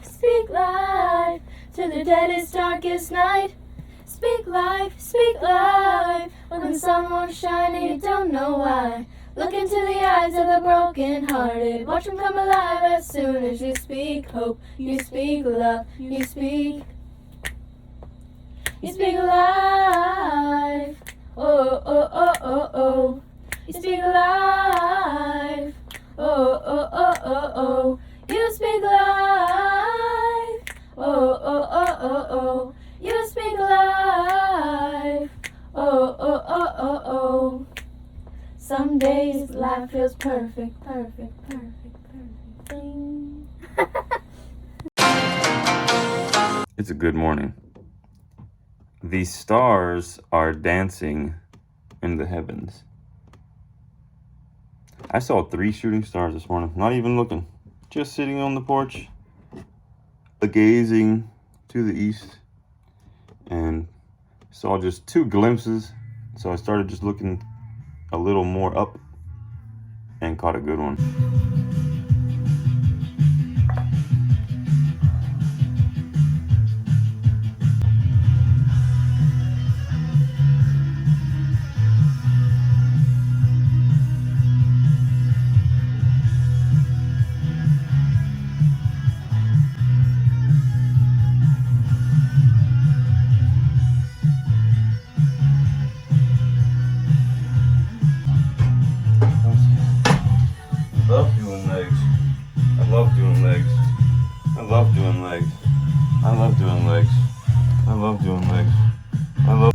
speak life to the deadest, darkest night. Speak life, when the sun won't shine and you don't know why. Look into the eyes of the broken-hearted, watch them come alive as soon as you speak hope, you speak love, you speak life. Oh, oh, oh, oh, oh. You speak life. Oh, oh, oh, oh, oh. You speak life. Oh, oh, oh, oh, oh. You speak life. Oh, oh, oh, oh, oh. Some days life feels perfect. Ding. It's a good morning. The stars are dancing in the heavens. I saw 3 shooting stars this morning, not even looking, just sitting on the porch, gazing to the east, and saw just 2 glimpses. So I started just looking a little more up and caught a good one. I love doing legs. I love doing legs. I love doing legs. I love doing legs. I love doing legs. I love.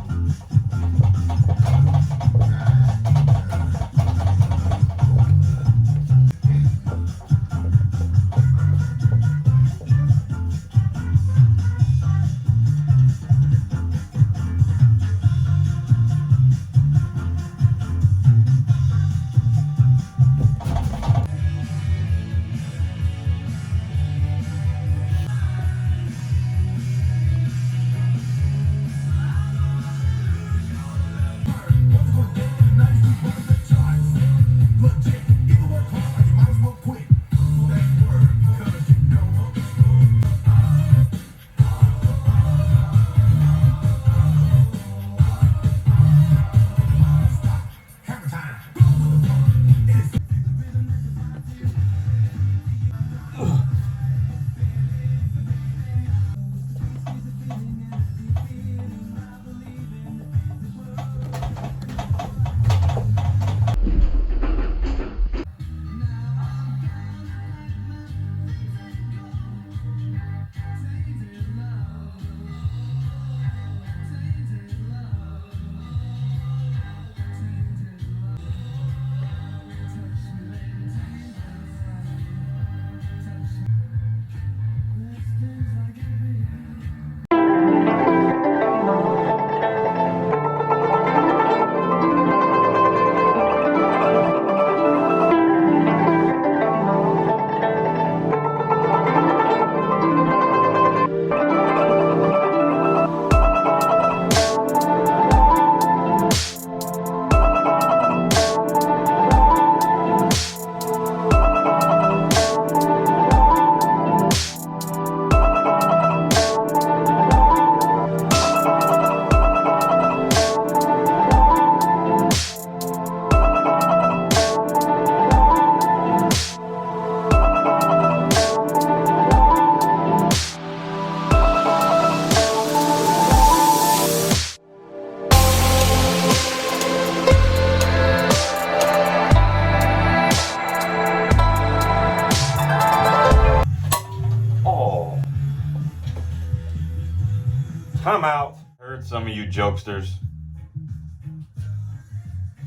Time out. Heard some of you jokesters.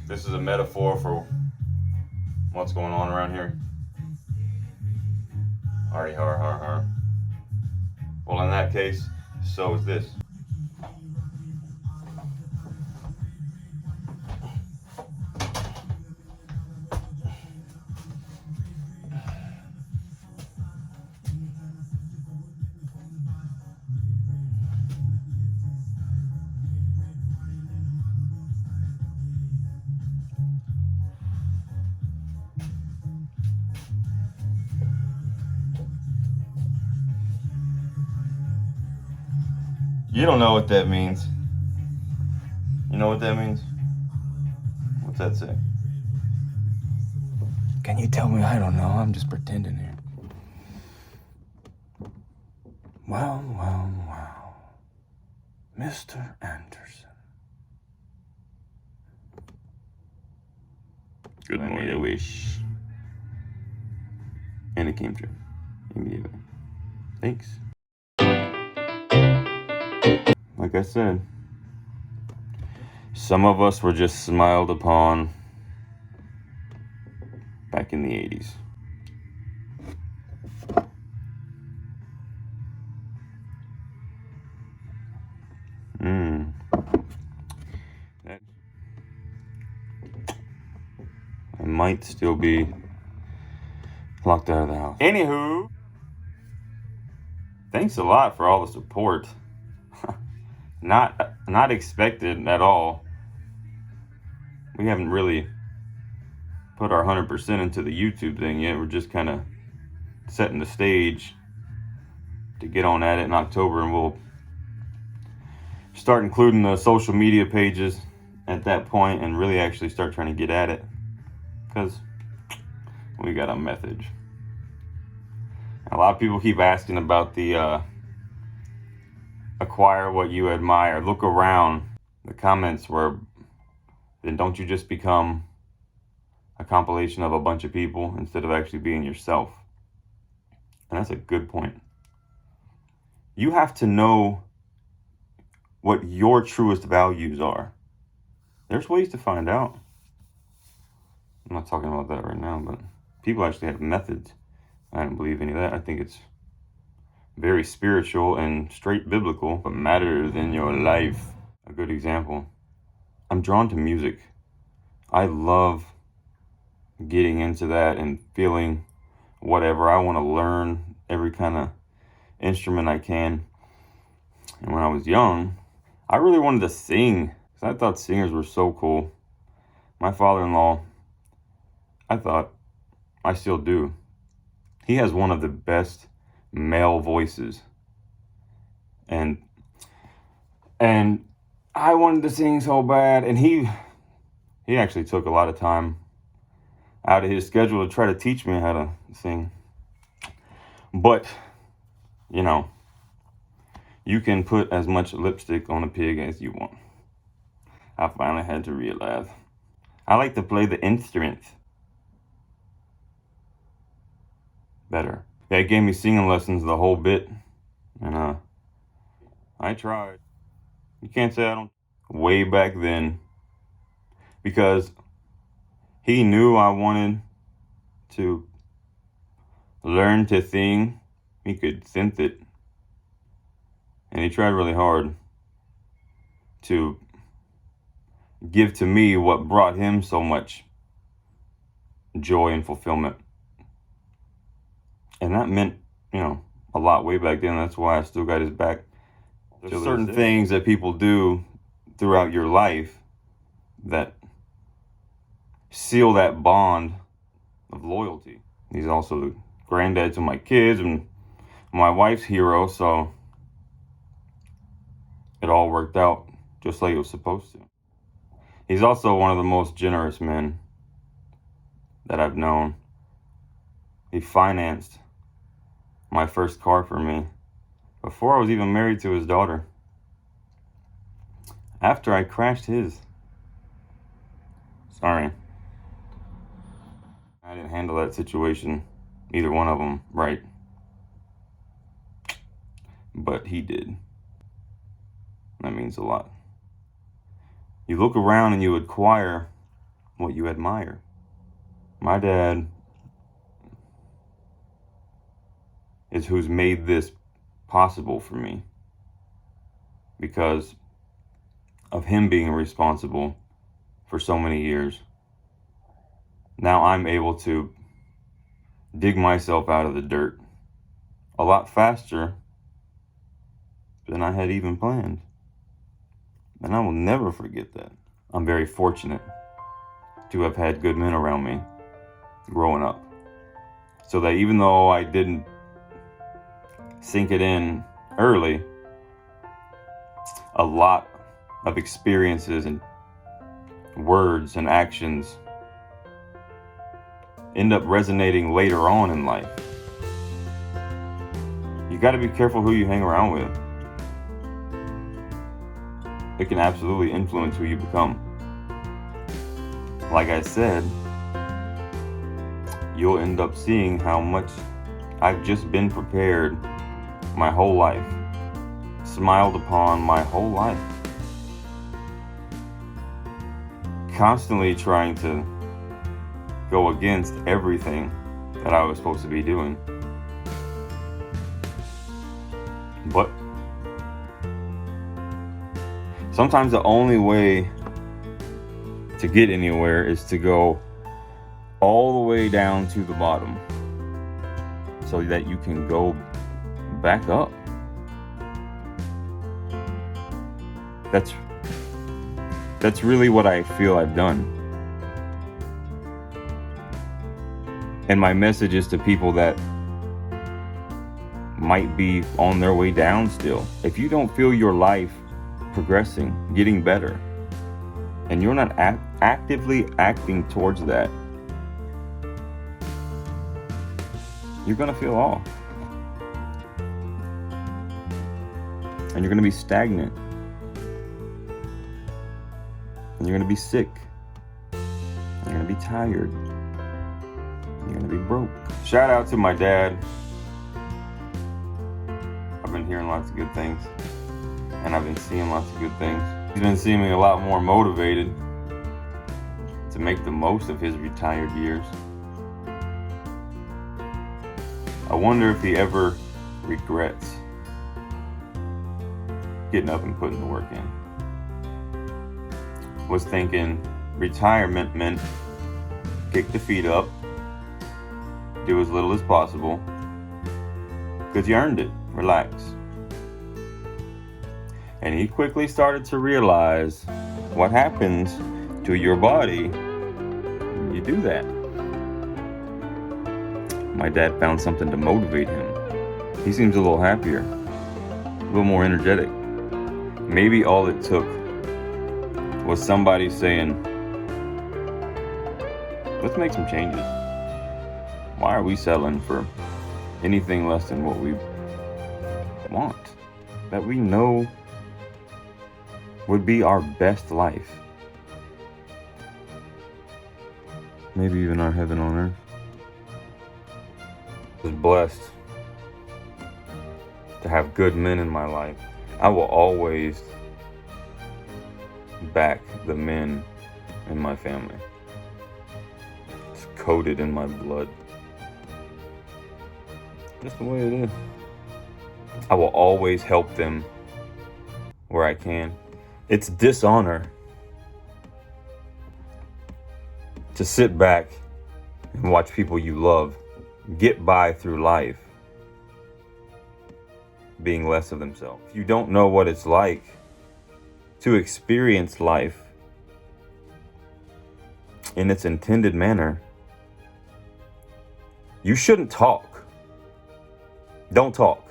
This is a metaphor for what's going on around here. Hardy har har har. Well, in that case, so is this. You don't know what that means. You know what that means? What's that say? Can you tell me? I don't know. I'm just pretending here. Well, well, well. Mr. Anderson. Good morning. I made a wish. And it came true. Immediately. Thanks. Like I said, some of us were just smiled upon back in the 80s. I might still be locked out of the house. Anywho, thanks a lot for all the support. Not expected at all. We haven't really put our 100% into the YouTube thing yet. We're just kind of setting the stage to get on at it in October, and we'll start including the social media pages at that point and really actually start trying to get at it, because we got a message. A lot of people keep asking about the acquire what you admire. Look around. The comments were, then don't you just become a compilation of a bunch of people instead of actually being yourself? And that's a good point. You have to know what your truest values are. There's ways to find out. I'm not talking about that right now, but people actually have methods. I don't believe any of that. I think it's very spiritual and straight biblical. What matters in your life. A good example. I'm drawn to music. I love getting into that and feeling whatever. I want to learn every kind of instrument I can. And when I was young, I really wanted to sing, because I thought singers were so cool. My father-in-law, I still do. He has one of the best male voices. And I wanted to sing so bad, and he actually took a lot of time out of his schedule to try to teach me how to sing. But, you know, you can put as much lipstick on a pig as you want. I finally had to realize I like to play the instruments better. They gave me singing lessons the whole bit, and I tried. You can't say I don't. Way back then, because he knew I wanted to learn to sing. He could synth it, and he tried really hard to give to me what brought him so much joy and fulfillment. And that meant, you know, a lot way back then. That's why I still got his back. There's certain things that people do throughout your life that seal that bond of loyalty. He's also the granddad to my kids and my wife's hero, so it all worked out just like it was supposed to. He's also one of the most generous men that I've known. He financed my first car for me before I was even married to his daughter. After I crashed his. Sorry. I didn't handle that situation, either one of them, right. But he did. That means a lot. You look around and you acquire what you admire. My dad is who's made this possible for me, because of him being responsible for so many years. Now I'm able to dig myself out of the dirt a lot faster than I had even planned. And I will never forget that. I'm very fortunate to have had good men around me growing up, so that even though I didn't sink it in early, a lot of experiences and words and actions end up resonating later on in life. You got to be careful who you hang around with. It can absolutely influence who you become. Like I said, you'll end up seeing how much I've just been prepared my whole life, smiled upon my whole life, constantly trying to go against everything that I was supposed to be doing. But sometimes the only way to get anywhere is to go all the way down to the bottom so that you can go back up. That's really what I feel I've done. And my message is to people that might be on their way down still. If you don't feel your life progressing, getting better, and you're not actively acting towards that, you're gonna feel off. And you're gonna be stagnant. And you're gonna be sick. And you're gonna be tired. And you're gonna be broke. Shout out to my dad. I've been hearing lots of good things. And I've been seeing lots of good things. He's been seeming a lot more motivated to make the most of his retired years. I wonder if he ever regrets getting up and putting the work in. Was thinking retirement meant kick the feet up, do as little as possible, because you earned it, relax. And he quickly started to realize what happens to your body when you do that. My dad found something to motivate him. He seems a little happier, a little more energetic. Maybe all it took was somebody saying, let's make some changes. Why are we settling for anything less than what we want, that we know would be our best life? Maybe even our heaven on earth. I was blessed to have good men in my life. I will always back the men in my family. It's coded in my blood. Just the way it is. I will always help them where I can. It's dishonor to sit back and watch people you love get by through life being less of themselves. If you don't know what it's like to experience life in its intended manner, you shouldn't talk. Don't talk.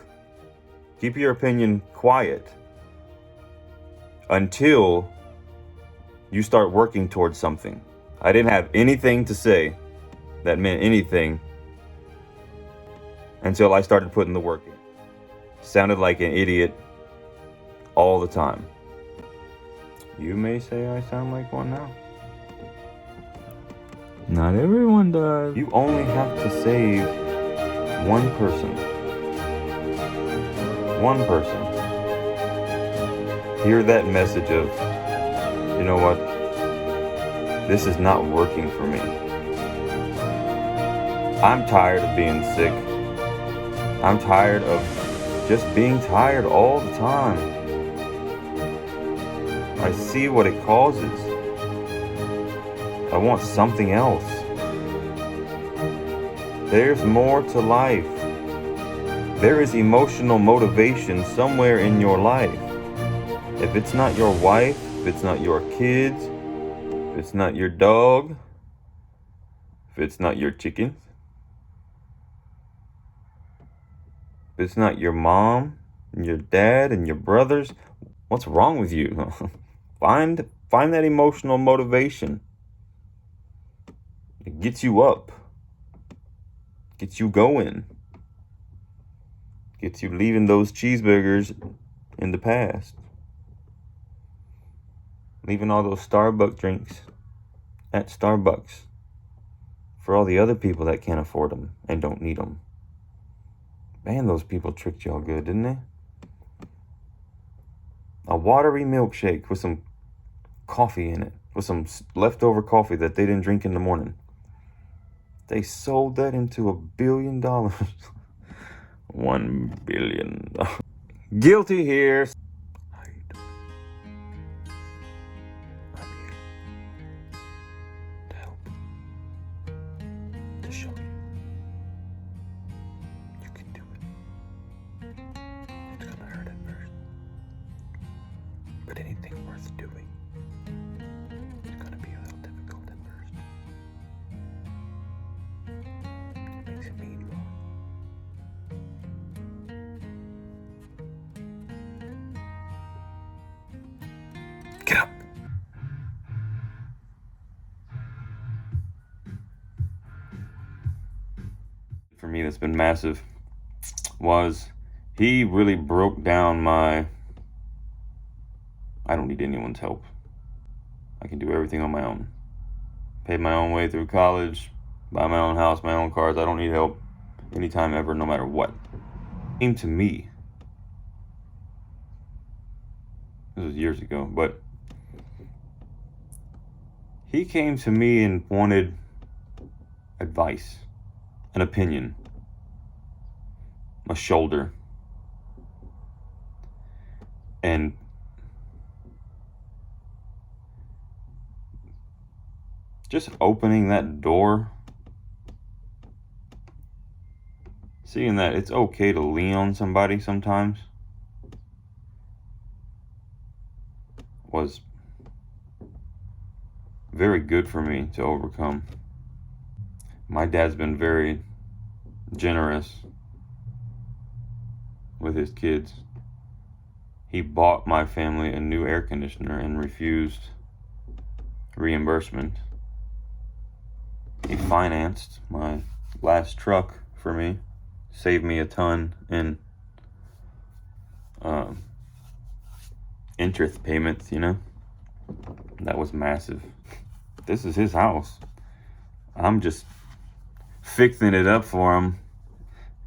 Keep your opinion quiet until you start working towards something. I didn't have anything to say that meant anything until I started putting the work in. Sounded like an idiot all the time. You may say I sound like one now. Not everyone does. You only have to save one person. One person. Hear that message of, you know what? This is not working for me. I'm tired of being sick. I'm tired of just being tired all the time. I see what it causes. I want something else. There's more to life. There is emotional motivation somewhere in your life. If it's not your wife, if it's not your kids, if it's not your dog, if it's not your chickens, if it's not your mom and your dad and your brothers, What's wrong with you? Find that emotional motivation. It gets you up. Gets you going. Gets you leaving those cheeseburgers in the past. Leaving all those Starbucks drinks at Starbucks for all the other people that can't afford them and don't need them. Man, those people tricked y'all good, didn't they? A watery milkshake with some coffee in it, with some leftover coffee that they didn't drink in the morning. They sold that into $1 billion. $1 billion. Guilty here. How you doing? I'm here to help, to show you. You can do it. It's gonna hurt at first, but anything worth doing is gonna be a little difficult at first. It makes it mean more. Get up. For me, that's been massive was he really broke down my I don't need anyone's help. I can do everything on my own. Pay my own way through college, buy my own house, my own cars. I don't need help anytime ever, no matter what. Came to me. This was years ago, but he came to me and wanted advice, an opinion, a shoulder. And just opening that door, seeing that it's okay to lean on somebody sometimes, was very good for me to overcome. My dad's been very generous with his kids. He bought my family a new air conditioner and refused reimbursement. He financed my last truck for me, saved me a ton in interest payments, you know? That was massive. This is his house. I'm just fixing it up for him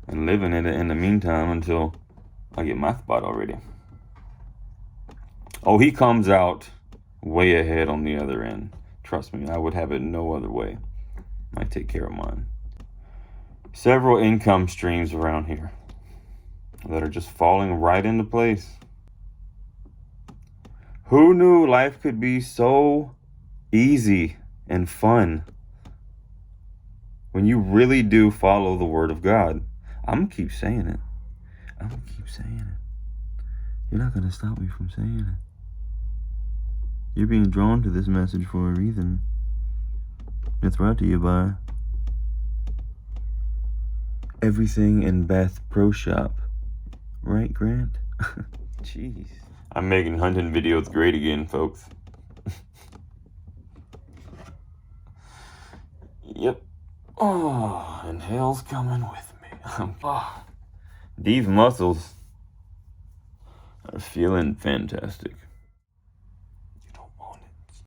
and living in it in the meantime until I get my spot already. Oh, he comes out way ahead on the other end. Trust me, I would have it no other way. I take care of mine. Several income streams around here that are just falling right into place. Who knew life could be so easy and fun when you really do follow the word of God? I'm going to keep saying it. I'm going to keep saying it. You're not going to stop me from saying it. You're being drawn to this message for a reason. It's brought to you by Everything in Beth Pro Shop. Right, Grant? Jeez. I'm making hunting videos great again, folks. Yep. Oh, and hell's coming with me. These muscles are feeling fantastic.